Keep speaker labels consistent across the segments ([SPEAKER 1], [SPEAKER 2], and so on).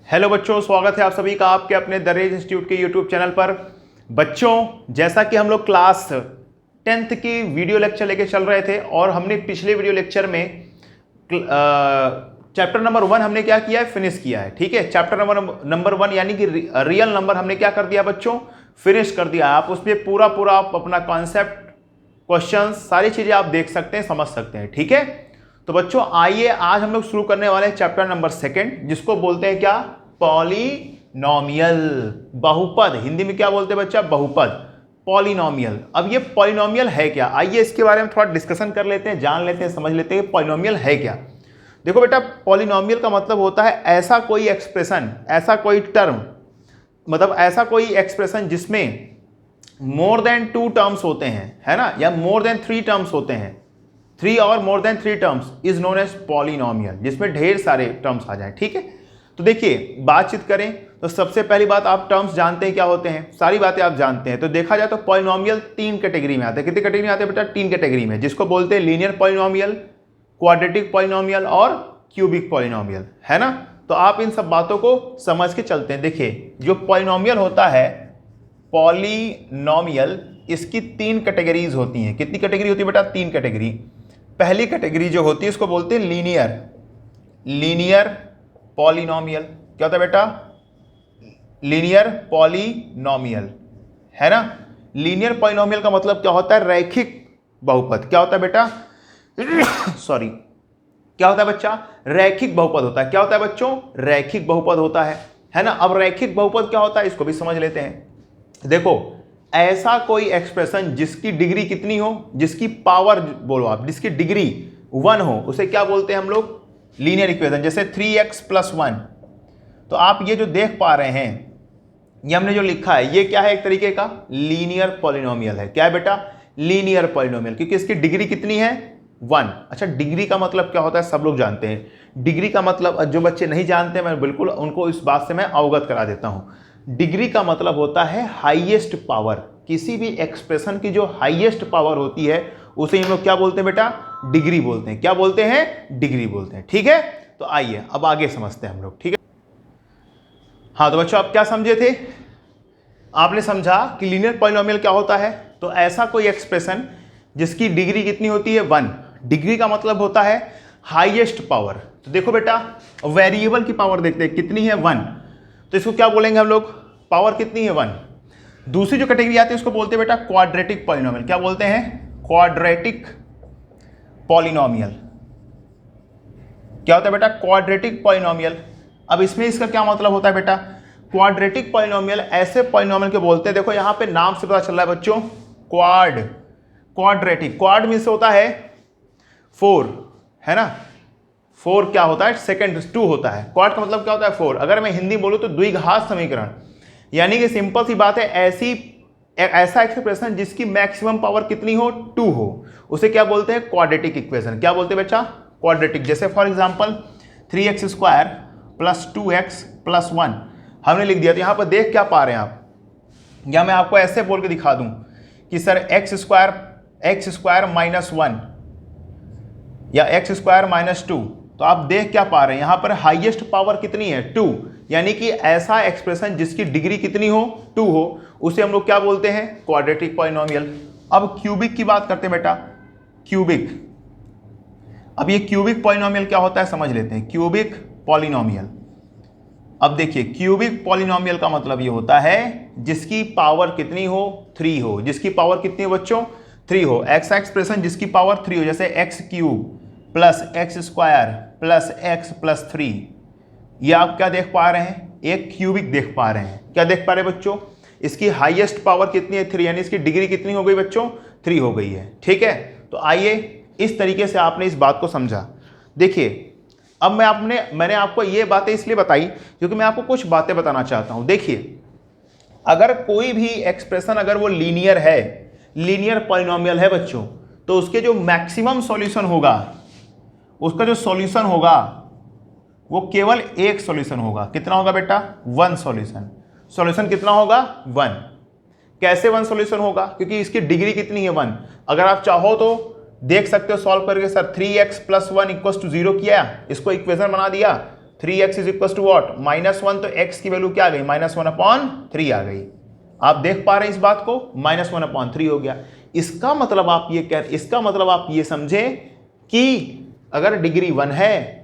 [SPEAKER 1] Hello बच्चों, स्वागत है आप सभी का आपके अपने द रेज इंस्टीट्यूट के यूट्यूब चैनल पर। बच्चों, जैसा कि हम लोग क्लास 10th की वीडियो लेक्चर लेके चल रहे थे और हमने पिछले वीडियो लेक्चर में चैप्टर नंबर 1 हमने क्या किया है, फिनिश किया है। ठीक है, चैप्टर नंबर 1 यानी कि रियल नंबर हमने क्या कर दिया बच्चों, फिनिश कर दिया। आप उसमें पूरा आप अपना कॉन्सेप्ट, क्वेश्चन, सारी चीजें आप देख सकते हैं, समझ सकते हैं। ठीक है, तो बच्चों आइए आज हम लोग शुरू करने वाले हैं चैप्टर नंबर 2, जिसको बोलते हैं क्या, पॉलिनोमियल, बहुपद। हिंदी में क्या बोलते हैं बच्चा, बहुपद, पॉलिनोमियल। अब ये पॉलिनोमियल है क्या, आइए इसके बारे में थोड़ा डिस्कशन कर लेते हैं, जान लेते हैं, समझ लेते हैं पॉलिनोमियल है क्या। देखो बेटा, पॉलिनोमियल का मतलब होता है ऐसा कोई एक्सप्रेशन, ऐसा कोई टर्म, मतलब ऐसा कोई एक्सप्रेशन जिसमें मोर देन 2 टर्म्स होते हैं, है ना, या मोर देन 3 टर्म्स होते हैं। 3 और more than 3 terms is known as polynomial, जिसमें ढेर सारे टर्म्स आ जाएं। ठीक है, तो देखिए बातचीत करें तो सबसे पहली बात, आप टर्म्स जानते हैं क्या होते हैं, सारी बातें आप जानते हैं। तो देखा जाए तो पॉलिनोमियल 3 कैटेगरी में आते हैं। कितनी कैटेगरी में आते हैं बेटा, 3 कैटेगरी में, जिसको बोलते हैं लीनियर पॉलिनोमियल, क्वाड्रेटिक पॉलिनोमियल और क्यूबिक पॉलिनोमियल, है ना। तो आप इन सब बातों को समझ के चलते हैं। देखिए, जो पॉलिनोमियल होता है, पॉलिनोमियल, इसकी 3 कैटेगरीज होती हैं। कितनी कैटेगरी होती है बेटा, 3 कैटेगरी। पहली कैटेगरी जो होती है इसको बोलते हैं लीनियर पॉलिनोमियल। क्या होता है बेटा, लीनियर पॉलिनोमियल, है ना। लीनियर पॉलिनोमियल का मतलब क्या होता है, रैखिक बहुपद। क्या होता है बेटा सॉरी, क्या होता है बच्चा, रैखिक बहुपद होता है। क्या होता है बच्चों, रैखिक बहुपद होता है ना। अब रैखिक बहुपद क्या होता है, इसको भी समझ लेते हैं। देखो, ऐसा कोई एक्सप्रेशन जिसकी डिग्री कितनी हो, जिसकी पावर बोलो आप, जिसकी डिग्री 1 हो, उसे क्या बोलते हैं हम लोग, लीनियर इक्वेशन। जैसे 3x + 1। तो आप ये जो देख पा रहे हैं, ये हमने जो लिखा है, ये क्या है, एक तरीके का लीनियर पॉलिनोमियल है। क्या है बेटा, लीनियर पॉलिनोमियल, क्योंकि इसकी डिग्री कितनी है, 1। अच्छा, डिग्री का मतलब क्या होता है, सब लोग जानते हैं। डिग्री का मतलब, जो बच्चे नहीं जानते, मैं बिल्कुल उनको इस बात से मैं अवगत करा देता हूं। डिग्री का मतलब होता है हाईएस्ट पावर। किसी भी एक्सप्रेशन की जो हाईएस्ट पावर होती है उसे हम लोग क्या बोलते हैं बेटा, डिग्री बोलते हैं। क्या बोलते हैं, डिग्री बोलते हैं। ठीक है, तो आइए अब आगे समझते हैं हम लोग। ठीक है, हाँ तो बच्चों आप क्या समझे थे, आपने समझा कि लीनियर पॉलिनोमियल क्या होता है। तो ऐसा कोई एक्सप्रेशन जिसकी डिग्री कितनी होती है, 1। डिग्री का मतलब होता है हाईएस्ट पावर। तो देखो बेटा, वेरिएबल की पावर देखते हैं, कितनी है, 1। तो इसको क्या बोलेंगे हम लोग, पावर कितनी है, 1। दूसरी जो कैटेगरी आती है उसको बोलते हैं बेटा क्वाड्रेटिक पॉलिनोमियल। क्या बोलते हैं, क्वाड्रेटिक पॉलिनोमियल। क्या होता है बेटा, क्वाड्रेटिक पॉलिनोमियल। अब इसमें इसका क्या मतलब होता है बेटा, क्वाड्रेटिक पॉलिनोमियल ऐसे पॉलिनोमियल के बोलते हैं, देखो यहां पे नाम से पता चल रहा है बच्चों, क्वाड्रेटिक, क्वाड मीन्स होता है 4, है ना। 4 क्या होता है, सेकंड 2 होता है। क्वाड का मतलब क्या होता है, 4। अगर मैं हिंदी बोलूं तो द्विघात समीकरण, यानी कि सिंपल सी बात है, ऐसा एक्सप्रेशन जिसकी मैक्सिमम पावर कितनी हो, 2 हो, उसे क्या बोलते हैं, क्वाड्रेटिक इक्वेशन। क्या बोलते हैं बच्चा, क्वाड्रेटिक। जैसे फॉर एग्जांपल 3x² + 2x + 1 हमने लिख दिया। तो यहां पर देख क्या पा रहे हैं आप, या मैं आपको ऐसे बोल के दिखा दूं कि सर x² -1 या x² -2। तो आप देख क्या पा रहे हैं, यहां पर हाईएस्ट पावर कितनी है, 2। यानी कि ऐसा एक्सप्रेशन जिसकी डिग्री कितनी हो, 2 हो, उसे हम लोग क्या बोलते हैं, क्वाड्रेटिक पॉलिनोमियल। अब क्यूबिक की बात करते हैं बेटा, क्यूबिक। अब ये क्यूबिक पॉलिनोमियल क्या होता है समझ लेते हैं, क्यूबिक पॉलिनोमियल। अब देखिए, क्यूबिक पॉलिनोमियल का मतलब ये होता है जिसकी पावर कितनी हो, 3 हो। जिसकी पावर कितनी हो बच्चों, 3 हो। ऐसा एक्सप्रेशन जिसकी पावर 3 हो, जैसे x³ + x² + x + 3। ये आप क्या देख पा रहे हैं, एक क्यूबिक देख पा रहे हैं। क्या देख पा रहे हैं बच्चों, इसकी हाईएस्ट पावर कितनी है, 3, यानी इसकी डिग्री कितनी हो गई बच्चों, 3 हो गई है। ठीक है, तो आइए इस तरीके से आपने इस बात को समझा। देखिए, अब मैंने आपको ये बातें इसलिए बताई क्योंकि मैं आपको कुछ बातें बताना चाहता हूं। देखिए, अगर कोई भी एक्सप्रेशन अगर वो लीनियर है, लीनियर पॉलिनोमियल है बच्चों, तो उसके जो मैक्सिमम सॉल्यूशन होगा, उसका जो सॉल्यूशन होगा वो केवल एक सॉल्यूशन होगा। कितना होगा बेटा, 1 सॉल्यूशन। सॉल्यूशन कितना होगा, 1। कैसे 1 सॉल्यूशन होगा, क्योंकि इसकी डिग्री कितनी है, 1। अगर आप चाहो तो देख सकते हो सॉल्व करके, सर 3x + 1 = 0 किया, इसको इक्वेशन बना दिया, 3x is equal to what -1, तो x की वैल्यू क्या आ गई -1/3 आ गई। आप देख पा रहे हैं इस बात को, -1/3 हो गया। इसका मतलब आप ये समझे कि अगर डिग्री 1 है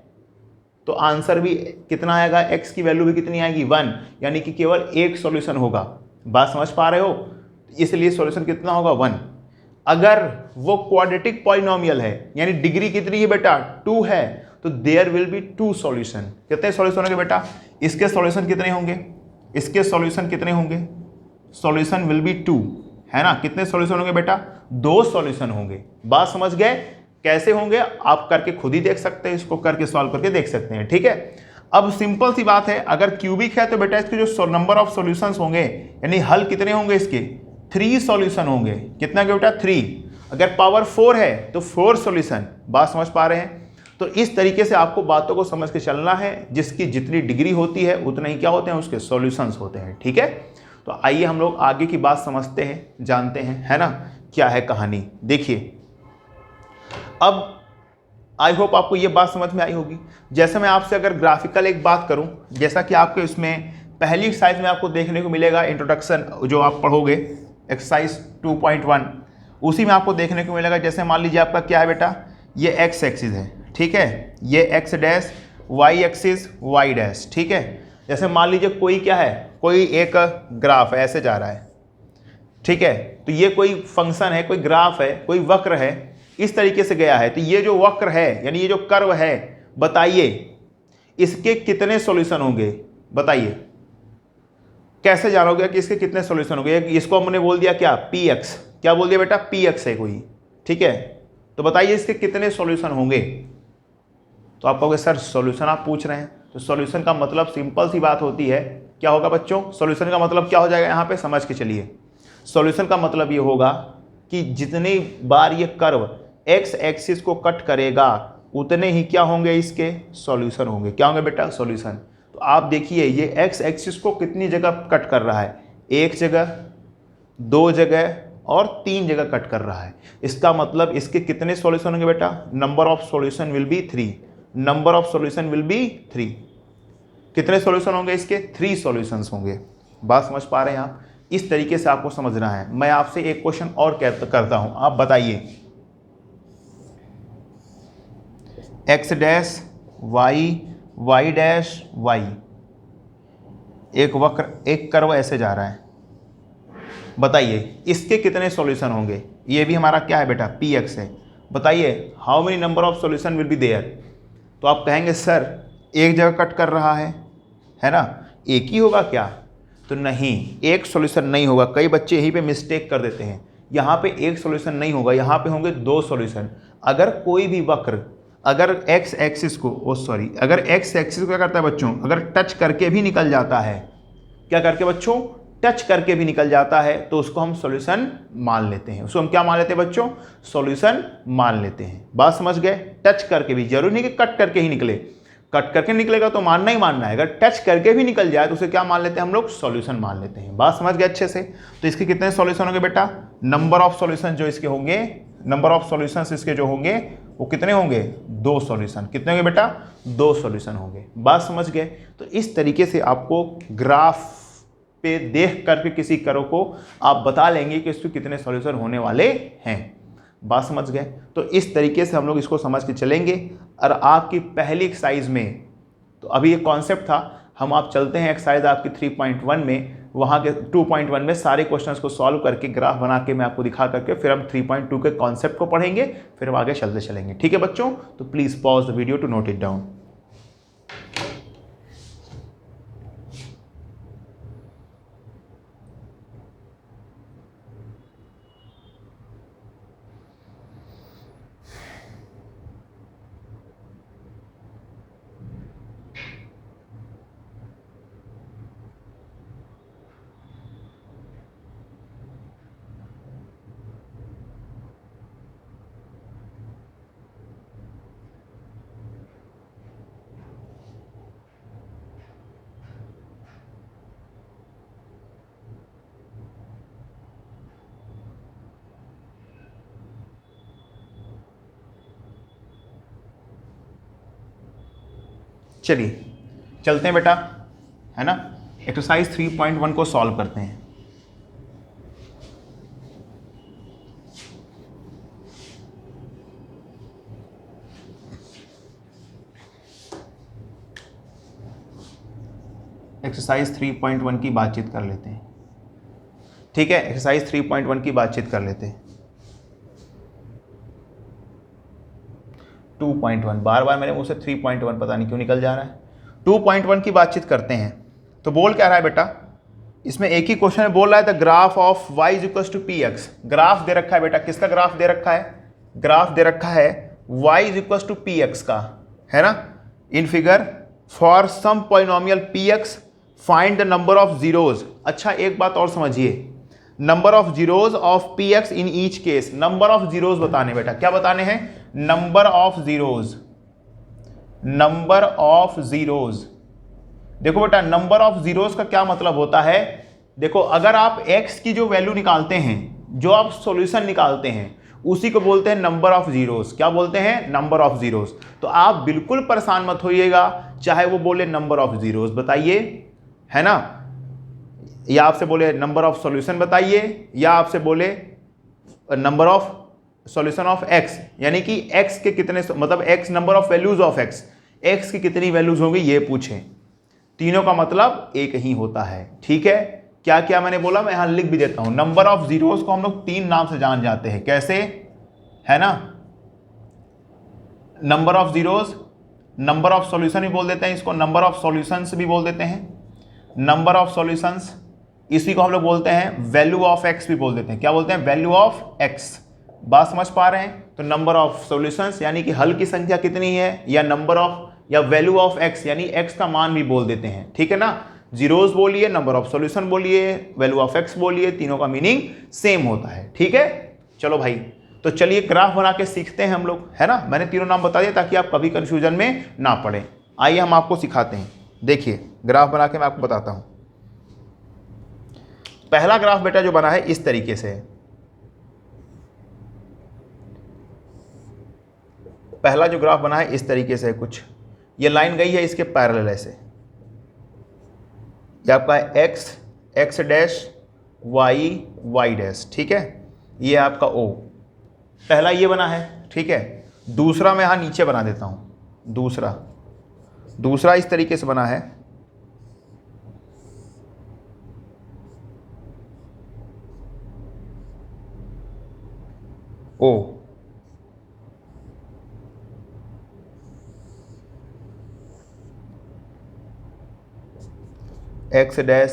[SPEAKER 1] तो आंसर भी कितना आएगा, x की वैल्यू भी कितनी आएगी 1, यानी कि केवल एक सॉल्यूशन होगा। बात समझ पा रहे हो, इसलिए सॉल्यूशन कितना होगा 1। अगर वो क्वाड्रेटिक पॉलिनोमियल है यानी डिग्री कितनी है बेटा 2 है, तो देयर विल बी 2 सॉल्यूशन। कितने सॉल्यूशन होंगे बेटा, इसके सॉल्यूशन कितने होंगे, इसके सॉल्यूशन कितने होंगे, सॉल्यूशन विल बी 2, है ना। कितने सॉल्यूशन होंगे बेटा, 2 सॉल्यूशन होंगे। बात समझ गए, कैसे होंगे आप करके खुद ही देख सकते हैं, इसको करके सॉल्व करके देख सकते हैं, ठीक है। अब सिंपल सी बात है, अगर क्यूबिक है तो बेटा इसके जो नंबर ऑफ सॉल्यूशंस होंगे यानी हल कितने होंगे इसके, 3 सॉल्यूशन होंगे। कितना के बेटा 3। अगर पावर 4 है तो 4 सॉल्यूशन। बात समझ पा रहे हैं। तो इस तरीके से आपको बातों को समझ के चलना है, जिसकी जितनी डिग्री होती है उतना ही क्या होते हैं, उसके सॉल्यूशंस होते हैं, ठीक है। तो आइए हम लोग आगे की बात समझते हैं, जानते हैं, है ना, क्या है कहानी। देखिए अब आई होप आपको ये बात समझ में आई होगी। जैसे मैं आपसे अगर ग्राफिकल एक बात करूं, जैसा कि आपके इसमें पहली एक्सरसाइज में आपको देखने को मिलेगा इंट्रोडक्शन, जो आप पढ़ोगे एक्सरसाइज 2.1, उसी में आपको देखने को मिलेगा। जैसे मान लीजिए आपका क्या है बेटा, ये एक्स एक्सिस है, ठीक है, ये x dash, y axis y dash, ठीक है। जैसे मान लीजिए कोई क्या है, कोई एक ग्राफ है ऐसे जा रहा है, ठीक है। तो ये कोई फंक्शन है, कोई ग्राफ है, कोई वक्र है, इस तरीके से गया है। तो ये जो वक्र है यानी ये जो कर्व है, बताइए इसके कितने सॉल्यूशन होंगे, बताइए कैसे जानोगे कि इसके कितने सॉल्यूशन होंगे। इसको हमने बोल दिया क्या, px, क्या बोल दिया बेटा, px है कोई, ठीक है। तो बताइए इसके कितने सॉल्यूशन होंगे। तो आप कहोगे सर सॉल्यूशन आप पूछ रहे हैं, तो सॉल्यूशन का मतलब सिंपल सी बात होती है, क्या होगा बच्चों, सॉल्यूशन का मतलब क्या हो जाएगा, यहां पे समझ के चलिए। सॉल्यूशन का मतलब ये होगा कि जितनी बार ये कर्व एक्स एक्सिस को कट करेगा उतने ही क्या होंगे, इसके सॉल्यूशन होंगे। क्या होंगे बेटा, सॉल्यूशन। तो आप देखिए ये एक्स एक्सिस को कितनी जगह कट कर रहा है, एक जगह, 2 जगह और 3 जगह कट कर रहा है। इसका मतलब इसके कितने सॉल्यूशन होंगे बेटा, number of solution will B 3, number of solution will B 3। कितने सॉल्यूशन होंगे इसके, 3 सॉल्यूशंस होंगे। बात समझ पा रहे हैं आप, इस तरीके से आपको समझना है। मैं आपसे एक क्वेश्चन और करता हूं, आप बताइए x dash y, y dash y, एक वक्र, एक कर्व ऐसे जा रहा है, बताइए इसके कितने सॉल्यूशन होंगे। ये भी हमारा क्या है बेटा, पी एक्स है। बताइए how many number of solution will be there. तो आप कहेंगे सर एक जगह कट कर रहा है ना, एक ही होगा क्या, तो नहीं, एक सॉल्यूशन नहीं होगा। कई बच्चे यहीं पे मिस्टेक कर देते हैं, यहाँ पे एक सॉल्यूशन नहीं होगा, यहाँ पे होंगे 2 सॉल्यूशन। अगर कोई भी वक्र अगर एक्स एक्सिस को अगर एक्स एक्सिस को क्या करता है बच्चों, अगर टच करके भी निकल जाता है, क्या करके बच्चों, टच करके भी निकल जाता है, तो उसको हम सॉल्यूशन मान लेते हैं। उसको हम क्या मान लेते हैं बच्चों, सॉल्यूशन मान लेते हैं। बात समझ गए, टच करके भी, जरूरी नहीं कि कट करके ही निकले, कट करके निकलेगा तो मानना ही मानना है, अगर टच करके भी निकल जाए तो उसे क्या मान लेते हैं हम लोग, सॉल्यूशन मान लेते हैं। बात समझ गए अच्छे से। तो इसके कितने सॉल्यूशन होंगे बेटा, नंबर ऑफ सॉल्यूशन जो इसके होंगे, नंबर ऑफ सॉल्यूशंस इसके जो होंगे वो कितने होंगे, 2 सॉल्यूशन। कितने होंगे बेटा, 2 सॉल्यूशन होंगे। बात समझ गए। तो इस तरीके से आपको ग्राफ पे देख करके किसी कर्व को आप बता लेंगे कि इसके कितने सॉल्यूशन होने वाले हैं। बात समझ गए। तो इस तरीके से हम लोग इसको समझ के चलेंगे। और आपकी पहली एक्सरसाइज में, तो अभी ये कॉन्सेप्ट था, हम आप चलते हैं एक्सरसाइज आपकी 3.1 में, वहाँ के 2.1 में सारे क्वेश्चंस को सॉल्व करके ग्राफ बना के मैं आपको दिखा करके फिर हम 3.2 के कॉन्सेप्ट को पढ़ेंगे, फिर हम आगे चलते चलेंगे। ठीक है बच्चों, तो please pause the video to note it down. चलिए चलते हैं बेटा, है ना। एक्सरसाइज 3.1 को सॉल्व करते हैं। एक्सरसाइज 3.1 की बातचीत कर लेते हैं, ठीक है। एक्सरसाइज 3.1 की बातचीत कर लेते हैं। 2.1 बार बार मेरे मुंह से 3.1 पता नहीं क्यों निकल जा रहा है। 2.1 की बातचीत करते हैं। तो बोल क्या रहा है बेटा, इसमें एक ही क्वेश्चन में बोल रहा है the graph of y is equal to P X. Graph दे रखा है बेटा, किसका ग्राफ दे रखा है? ग्राफ दे रखा है y is equal to P x का, है ना। In figure for some polynomial p x find the number of zeros. अच्छा एक बात और समझिए, number of zeros of p x in each case. Number of zeros बताने बेटा, क्या बताने हैं? Number of zeros, number of zeros. देखो बेटा नंबर ऑफ जीरोज का क्या मतलब होता है, देखो अगर आप x की जो वैल्यू निकालते हैं, जो आप सॉल्यूशन निकालते हैं, उसी को बोलते हैं नंबर ऑफ जीरोज। क्या बोलते हैं? Number of zeros. तो आप बिल्कुल परेशान मत होइएगा, चाहे वो बोले नंबर ऑफ जीरोज बताइए, है ना, या आपसे बोले नंबर ऑफ सॉल्यूशन बताइए, या आपसे बोले number of solution of x, यानी कि x के कितने, मतलब x number of values of x की कितनी वैल्यूज होंगी ये पूछें। तीनों का मतलब एक ही होता है, ठीक है। क्या क्या मैंने बोला मैं यहां लिख भी देता हूं। नंबर ऑफ जीरोस को हम लोग 3 नाम से जान जाते हैं, कैसे, है ना। Number of zeros, number of solution भी बोल देते हैं इसको, नंबर ऑफ सॉल्यूशंस भी बोल देते हैं, नंबर ऑफ सॉल्यूशंस। इसी को हम लोग बोलते हैं वैल्यू ऑफ x भी बोल देते हैं। क्या बोलते हैं? Value of x। बात समझ पा रहे हैं? तो नंबर ऑफ सॉल्यूशंस यानी कि हल की संख्या कितनी है, या नंबर ऑफ या वैल्यू ऑफ x यानी x का मान भी बोल देते हैं, ठीक है ना। जीरोस बोलिए, नंबर ऑफ सॉल्यूशन बोलिए, वैल्यू ऑफ x बोलिए, तीनों का मीनिंग सेम होता है, ठीक है। चलो भाई, तो चलिए ग्राफ बना के सीखते हैं हम लोग, है ना। मैंने तीनों नाम बता दिया ताकि आप कभी कंफ्यूजन में ना पड़े। आइए हम आपको सिखाते हैं। देखिए ग्राफ बना के मैं आपको बताता हूं। पहला ग्राफ बेटा जो बना है इस तरीके से है। पहला जो ग्राफ बना है इस तरीके से है कुछ, ये लाइन गई है इसके पैरेलल ऐसे, ये आपका है x डैश y डैश, ठीक है। ये आपका o, पहला ये बना है, ठीक है। दूसरा मैं यहां नीचे बना देता हूं। दूसरा इस तरीके से बना है, o, x dash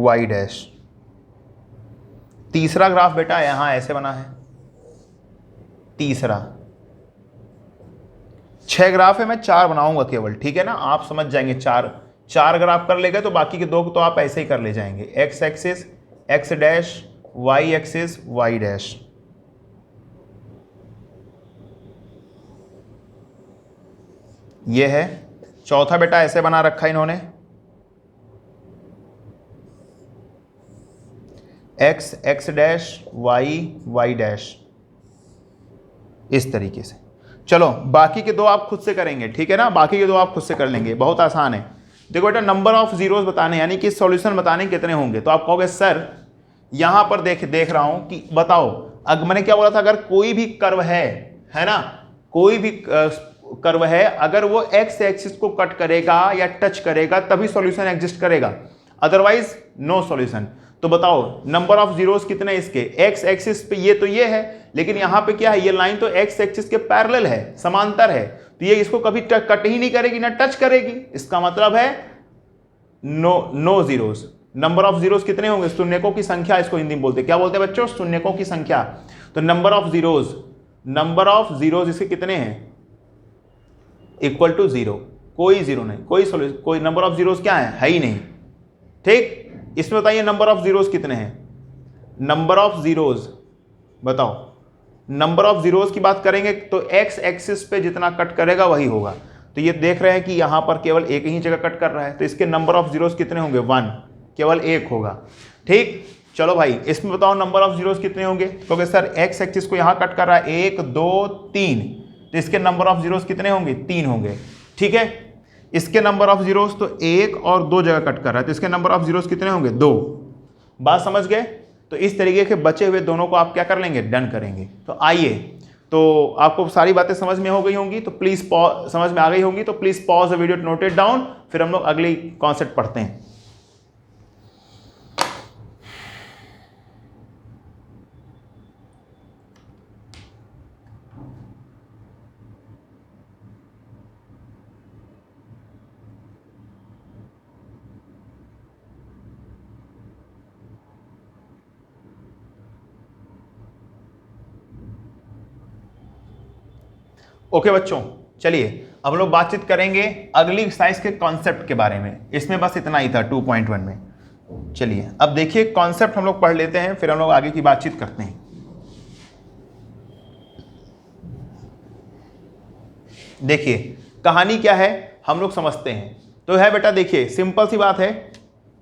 [SPEAKER 1] y dash. तीसरा ग्राफ बेटा यहां ऐसे बना है, तीसरा। 6 ग्राफ है, मैं 4 बनाऊंगा केवल, ठीक है ना। आप समझ जाएंगे, चार ग्राफ कर लेंगे तो बाकी के 2 तो आप ऐसे ही कर ले जाएंगे। x axis x dash, y axis y dash. ये है चौथा बेटा, ऐसे बना रखा है इन्होंने, x डैश y डैश, इस तरीके से। चलो बाकी के 2 आप खुद से करेंगे, ठीक है ना। बाकी के 2 आप खुद से कर लेंगे, बहुत आसान है। देखो बेटा नंबर ऑफ जीरोस बताने यानी कि सॉल्यूशन बताने कितने होंगे, तो आप कहोगे सर यहां पर देख रहा हूं कि बताओ, अगर मैंने क्या बोला था, अगर कोई भी कर्व है ना, कोई भी कर्व है, अगर वो x एक्सिस को कट करेगा या टच करेगा तभी सॉल्यूशन एग्जिस्ट करेगा, अदरवाइज नो सॉल्यूशन। तो बताओ नंबर ऑफ जीरोस कितने इसके, x एक्सिस पे ये तो ये है, लेकिन यहां पे क्या है, ये लाइन तो x एक्सिस के पैरेलल है, समांतर है, तो ये इसको कभी कट ही नहीं करेगी ना टच करेगी। इसका मतलब है no zeros. Number of zeros कितने होंगे? शून्यकों की संख्या इसको हिंदी में बोलते हैं। क्या बोलते हैं बच्चों? शून्यकों की संख्या। तो नंबर ऑफ जीरोस इसके कितने हैं? Equal to 0। कोई जीरो नहीं, कोई नंबर ऑफ जीरोस क्या है ही नहीं, ठीक। इसमें बताइए नंबर ऑफ जीरोस कितने हैं? नंबर ऑफ जीरोस बताओ, नंबर ऑफ जीरोस की बात करेंगे तो x एक्सिस पे जितना कट करेगा वही होगा। तो ये देख रहे हैं कि यहां पर केवल एक ही जगह कट कर रहा है, तो इसके नंबर ऑफ जीरोस कितने होंगे? 1, केवल 1 होगा, ठीक। चलो भाई इसमें बताओ नंबर ऑफ जीरोस कितने होंगे? क्योंकि सर x एक्सिस को यहां कट कर रहा है, 1 2 3, तो इसके नंबर ऑफ जीरोस कितने होंगे, 3 होंगे। ठीक है, इसके नंबर ऑफ जीरोस तो 1 और 2 जगह कट कर रहा है, तो इसके नंबर ऑफ जीरोस कितने होंगे, 2। बात समझ गए? तो इस तरीके के बचे हुए दोनों को आप क्या कर लेंगे, डन करेंगे। तो आइए, तो आपको सारी बातें समझ में हो गई होंगी, तो प्लीज समझ में आ गई होंगी, तो please pause the video, note it down, फिर हम लोग अगली कॉन्सेप्ट पढ़ते हैं। ओके बच्चों, चलिए अब लोग बातचीत करेंगे अगली एक्सरसाइज के कॉन्सेप्ट के बारे में। इसमें बस इतना ही था 2.1 में। चलिए अब देखिए कॉन्सेप्ट हम लोग पढ़ लेते हैं, फिर हम लोग आगे की बातचीत करते हैं। देखिए कहानी क्या है हम लोग समझते हैं। तो है बेटा, देखिए सिंपल सी बात है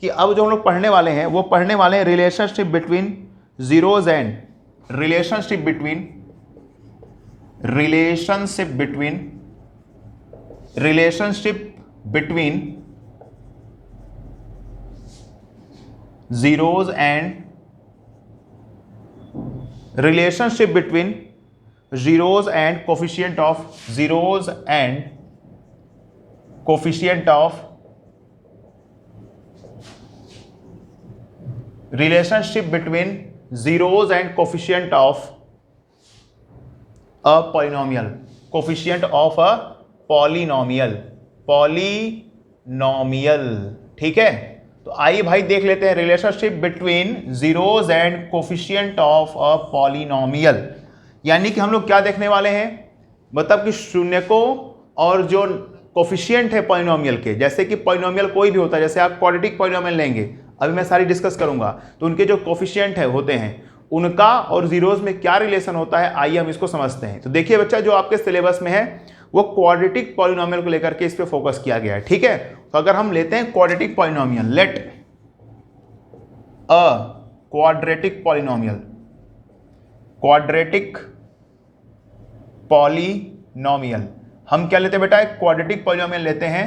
[SPEAKER 1] कि अब जो हम लोग पढ़ने वाले हैं वो पढ़ने वाले हैं relationship between zeros and relationship between zeros and coefficient of zeros and coefficient of relationship between zeros and coefficient of a polynomial, coefficient of a polynomial। ठीक है, तो आइए भाई देख लेते हैं relationship between zeros and coefficient of a polynomial. यानी कि हम लोग क्या देखने वाले हैं, मतलब कि शून्य को और जो कोफिशिएंट है पॉलिनोमियल के, जैसे कि पॉलिनोमियल कोई भी होता है, जैसे आप क्वाड्रेटिक पॉलिनोमियल लेंगे, अभी मैं सारी डिस्कस करूंगा, तो उनके जो कोफिशिएंट है होते हैं उनका और जीरोज में क्या रिलेशन होता है, आइए हम इसको समझते हैं। तो देखिए बच्चा, जो आपके सिलेबस में है वो क्वाड्रेटिक पॉलिनोमियल को लेकर के इस पे फोकस किया गया है। ठीक है, तो अगर हम लेते हैं quadratic polynomial, let a quadratic polynomial, हम क्या लेते हैं बेटा, एक क्वाड्रेटिक पॉलिनोमियल लेते हैं,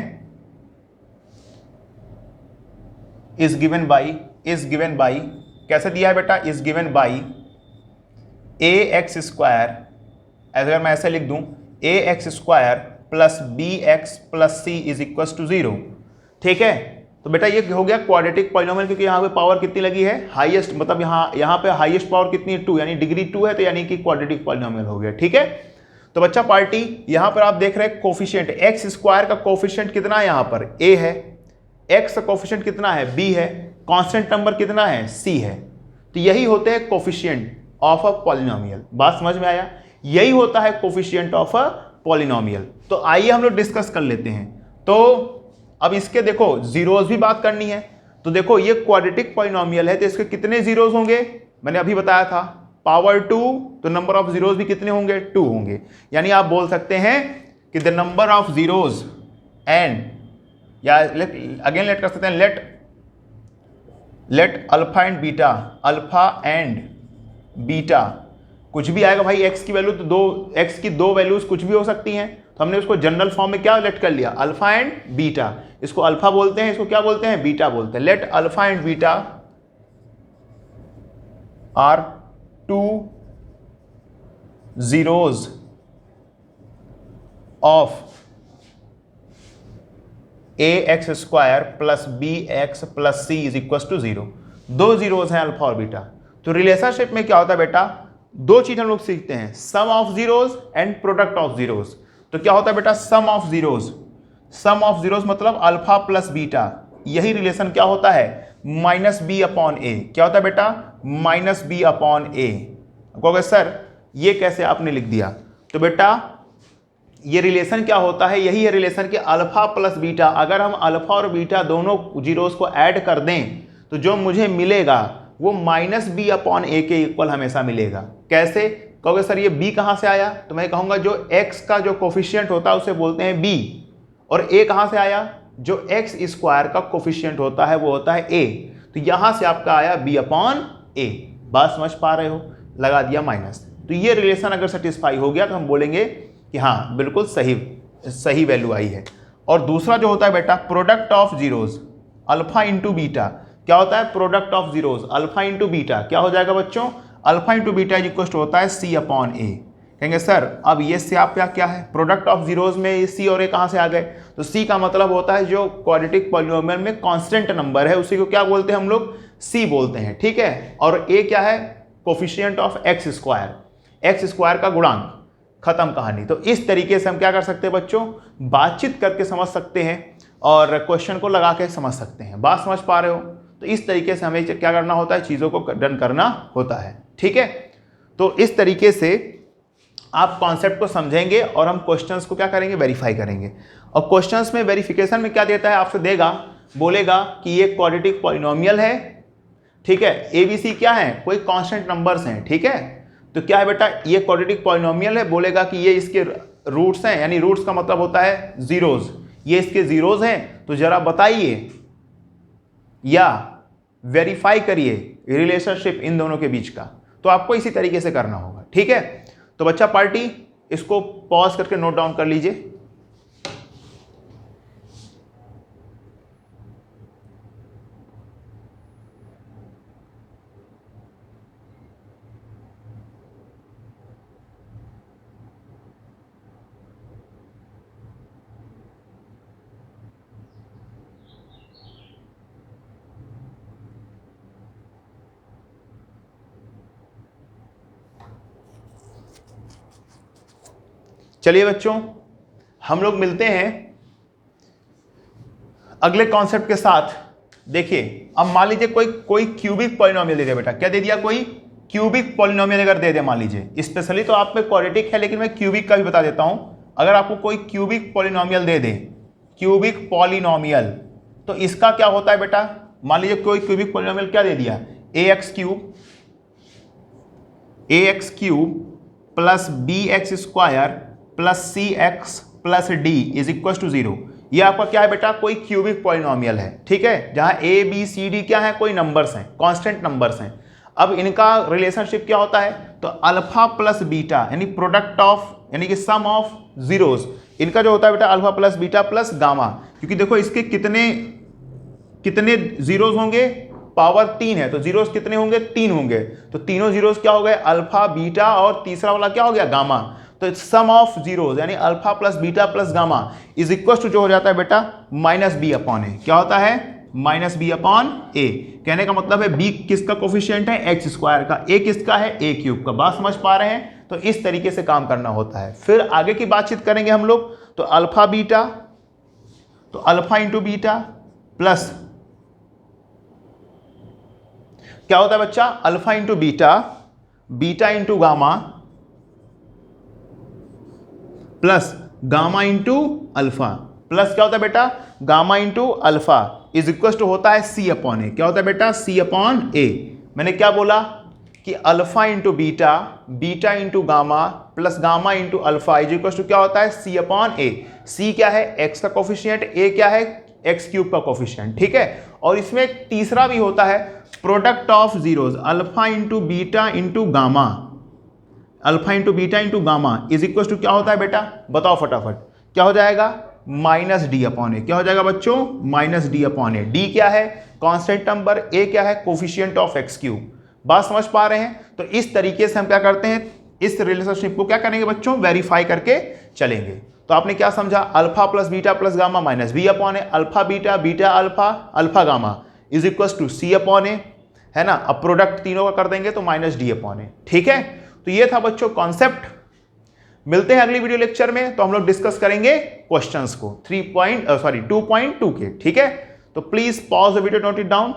[SPEAKER 1] इज गिवन बाई कैसे दिया है बेटा, is given by ax square, अगर मैं ऐसे लिख दूं ax square plus bx plus c is equal to 0। ठीक है, तो बेटा ये हो गया क्वाड्रेटिक पॉलिनोमियल, क्योंकि यहाँ पे पावर कितनी लगी है, हाईएस्ट, मतलब यहाँ पे हाईएस्ट पावर कितनी है, 2, यानी डिग्री 2 है, तो यानी कि क्वाड्रेटिक पॉलिनोमियल हो गया। ठीक है, तो बच्चा पार्टी यहाँ पर आप देख रहे हैं कोफिशिएंट x स्क्वायर का कोफिशिएंट कितना है, यहाँ पर a है, x का कोफिशिएंट कितना है, b है, कांस्टेंट नंबर कितना है, c है। तो यही होते हैं कोफिशिएंट ऑफ अ पॉलिनोमियल। बात समझ में आया, यही होता है कोफिशिएंट ऑफ अ पॉलिनोमियल। तो आइए हम लोग डिस्कस कर लेते हैं। तो अब इसके देखो जीरोस भी बात करनी है, तो देखो ये क्वाड्रेटिक पॉलिनोमियल है, तो इसके कितने जीरोस होंगे, मैंने अभी बताया था पावर 2, तो नंबर ऑफ जीरोस भी कितने होंगे, 2 होंगे। यानी आप बोल सकते हैं कि the number of zeros and, या अगेन लेट कर सकते हैं, लेट अल्फा एंड बीटा, कुछ भी आएगा भाई, x की वैल्यू तो x की दो वैल्यूज कुछ भी हो सकती हैं, तो हमने उसको जनरल फॉर्म में क्या लेट कर लिया, अल्फा एंड बीटा। इसको अल्फा बोलते हैं, इसको क्या बोलते हैं, बीटा बोलते हैं। Let alpha and beta are 2 zeros of ax square plus bx plus c is equal to 0। दो जीरोस हैं अल्फा और बीटा। तो रिलेशनशिप में क्या होता है बेटा, दो चीज हम लोग सीखते हैं, sum of zeros and product of zeros. तो क्या होता है बेटा, सम ऑफ जीरोस मतलब अल्फा प्लस बीटा, यही रिलेशन क्या होता है, माइनस बी अपॉन ए। क्या होता है बेटा, माइनस बी अपॉन ए। कहोगे सर ये कैसे आपने लिख दिया, तो बेटा ये रिलेशन क्या होता है, यही है रिलेशन कि अल्फा प्लस बीटा, अगर हम अल्फा और बीटा दोनों जीरोस को ऐड कर दें तो जो मुझे मिलेगा वो माइनस बी अपॉन ए के इक्वल हमेशा मिलेगा। कैसे, कहोगे सर ये b कहां से आया, तो मैं कहूंगा जो x का जो कोफिशिएंट होता है उसे बोलते हैं b, और a कहां से आया, जो x स्क्वायर का कोफिशिएंट होता है वो होता है a, तो यहां से आपका आया b अपॉन a। बात समझ पा रहे हो, लगा दिया माइनस। तो ये रिलेशन अगर सेटिस्फाई हो गया तो हम बोलेंगे कि हाँ बिल्कुल सही सही वैल्यू आई है। और दूसरा जो होता है बेटा product of zeros alpha into beta, क्या होता है product of zeros alpha into beta, क्या हो जाएगा बच्चों alpha into beta is equal to होता है सी अपॉन ए। कहेंगे सर अब ये से आप क्या है प्रोडक्ट ऑफ जीरोज में ये सी और ए कहाँ से आ गए, तो सी का मतलब होता है जो क्वाड्रेटिक पॉलिनोमियल में कांस्टेंट नंबर है उसी को क्या बोलते हैं हम लोग सी बोलते हैं, ठीक है। और ए क्या है कोफिशिएंट ऑफ एक्स स्क्वायर का गुणांक, खत्म कहानी। तो इस तरीके से हम क्या कर सकते हैं बच्चों बातचीत करके समझ सकते हैं और क्वेश्चन को लगा के समझ सकते हैं। बात समझ पा रहे हो, तो इस तरीके से हमें क्या करना होता है चीज़ों को डन करना होता है, ठीक है। तो इस तरीके से आप कॉन्सेप्ट को समझेंगे और हम क्वेश्चंस को क्या करेंगे वेरीफाई करेंगे। और क्वेश्चंस में वेरिफिकेशन में क्या देता है आपसे देगा, बोलेगा कि ये क्वाड्रेटिक पॉलिनोमियल है, ठीक है, ए बी सी क्या है कोई कांस्टेंट नंबर्स हैं, ठीक है। तो क्या है बेटा ये क्वाड्रेटिक पॉलिनोमियल है, बोलेगा कि ये इसके रूट्स हैं, यानी रूट्स का मतलब होता है जीरोज, ये इसके जीरोज हैं, तो जरा बताइए या वेरीफाई करिए रिलेशनशिप इन दोनों के बीच का। तो आपको इसी तरीके से करना होगा, ठीक है। तो बच्चा पार्टी इसको पॉज करके नोट डाउन कर लीजिए। चलिए बच्चों हम लोग मिलते हैं अगले कॉन्सेप्ट के साथ। देखिए अब मान लीजिए कोई क्यूबिक पॉलिनोमियल दे दिया बेटा, क्या दे दिया कोई क्यूबिक पॉलिनोमियल अगर दे दे मान लीजिए, स्पेशली तो आप में क्वाड्रेटिक है लेकिन मैं क्यूबिक का भी बता देता हूं। अगर आपको कोई क्यूबिक पॉलिनोमियल दे दे, क्यूबिक पॉलिनोमियल, तो इसका क्या होता है बेटा, मान लीजिए कोई क्यूबिक पॉलिनोमियल क्या दे दिया A X cube plus B X square plus C X plus D is equal to 0। ये आपका क्या है बेटा कोई क्यूबिक पॉलिनोमियल है, ठीक है, जहां ए बी सी डी क्या है कोई नंबर्स हैं, कांस्टेंट नंबर्स हैं। अब इनका रिलेशनशिप क्या होता है, तो अल्फा प्लस बीटा यानी प्रोडक्ट ऑफ यानी कि सम ऑफ जीरोस, इनका जो होता है बेटा alpha plus beta plus gamma. क्योंकि देखो इसके कितने जीरोस होंगे, पावर 3 है, तो जीरोस कितने होंगे 3 होंगे, तो तीनों जीरोस क्या हो गए अल्फा बीटा और तीसरा वाला क्या हो गया गामा। तो सम ऑफ जीरोस यानी alpha plus beta plus gamma is equal to जो हो जाता है बेटा माइनस बी अपॉन ए। क्या होता है माइनस बी अपॉन ए। कहने का मतलब है बी किसका कोफिशिएंट है एक्स स्क्वायर का, ए किसका है ए क्यूब का। बात समझ पा रहे हैं, तो इस तरीके से काम करना होता है। फिर आगे की बातचीत करेंगे हम लोग, तो अल्फा बीटा, तो अल्फा इंटू बीटा प्लस क्या होता है बच्चा alpha into beta, beta into gamma plus gamma into alpha, plus क्या होता है बेटा gamma into alpha is equal to होता है सी अपॉन ए। क्या होता है बेटा सी अपॉन ए। मैंने क्या बोला कि alpha into beta, beta into gamma plus gamma into alpha is equal to क्या होता है सी अपॉन ए। सी क्या है एक्स का कोफिशिएंट, ए क्या है एक्स क्यूब का कोफिशिएंट, ठीक है। और इसमें एक तीसरा भी होता है product of zeros alpha into beta into gamma, alpha into beta into gamma is equal to क्या होता है बेटा बताओ फटाफट, क्या हो जाएगा माइनस डी अपॉन ए। क्या हो जाएगा बच्चों माइनस डी अपॉन ए। डी क्या है कांस्टेंट नंबर, ए क्या है कोफिशिएंट ऑफ एक्स क्यूब। बात समझ पा रहे हैं, तो इस तरीके से हम क्या करते हैं इस रिलेशनशिप को क्या करेंगे बच्चों वेरीफाई करके चलेंगे। तो आपने क्या समझा alpha plus beta plus gamma minus B upon A, alpha beta beta alpha alpha gamma is equal to C upon A, है ना। अब प्रोडक्ट तीनों का कर देंगे तो माइनस डी अपॉन ए, ठीक है। तो ये था बच्चों कॉन्सेप्ट। मिलते हैं अगली वीडियो लेक्चर में, तो हम लोग डिस्कस करेंगे क्वेश्चंस को 2.2 के, ठीक है। तो please pause the video, note it down.